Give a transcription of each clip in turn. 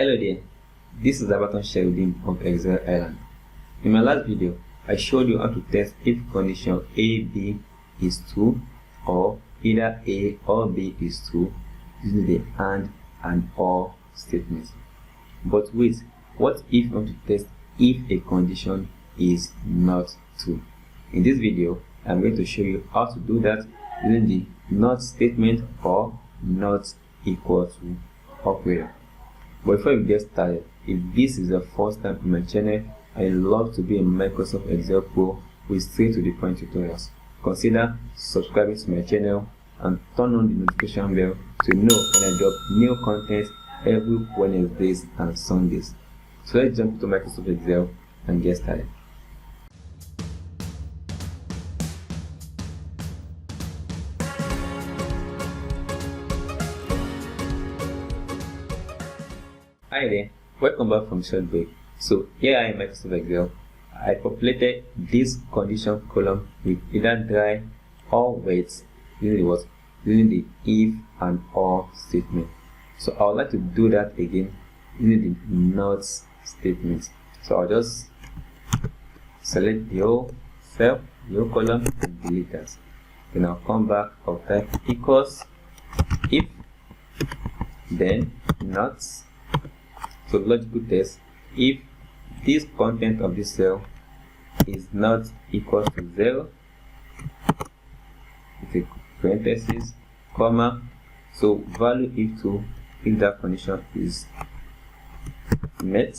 Hello there, this is Abaton Sheldon of Excel Island. In my last video, I showed you how to test if condition A, B is true or either A or B is true using the and or statements. But wait, what if you want to test if a condition is not true? In this video, I'm going to show you how to do that using the not statement or not equal to operator. But before we get started, if this is the first time in my channel and you love to be a Microsoft Excel Pro with straight to the point tutorials, consider subscribing to my channel and turn on the notification bell to know when I drop new content every Wednesdays and Sundays. So let's jump to Microsoft Excel and get started. Hi there, welcome back from short break. So here I am in Microsoft Excel. I populated this condition column with either dry or wet using the if and or statement. So I would like to do that again using the not statement. So I'll just select the whole cell, the whole column, and delete that. Then I'll come back, I'll type equals if, then not. So logical test, if this content of this cell is not equal to 0, with a parenthesis, comma, so value if true, if that condition is met,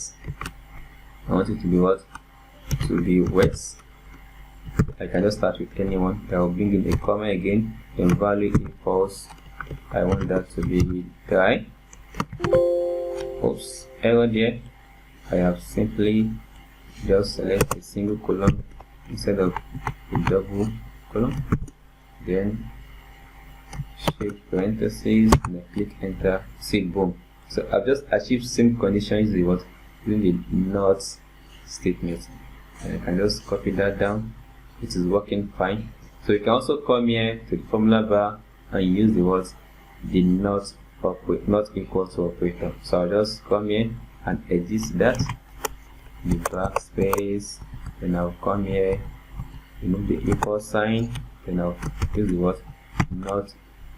I want it to be what? To be wet. I can just start with anyone. I will bring in a comma again, then value if false, I want that to be dry. Oops, error there. I have simply just select a single column instead of a double column, then shift parentheses and I click enter. See, boom. So I've just achieved same conditions using the not statement, and I can just copy that down. It is working fine. So you can also come here to the formula bar and use the not equal to operator. So I'll just come here and edit that, the backspace, then I'll come here, remove the equal sign, then I'll use the not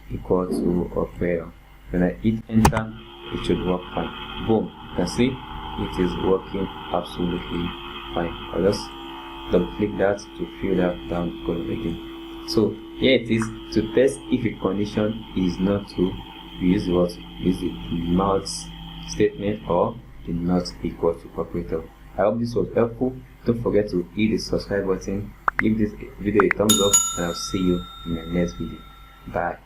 equal to operator. When I hit enter, it should work fine. Boom, you can see it is working absolutely fine. I'll just double click that to fill that down column again. So here it is. To test if a condition is not true, we use the not statement or the not equal to operator. I hope this was helpful. Don't forget to hit the subscribe button, give this video a thumbs up, and I'll see you in the next video. Bye.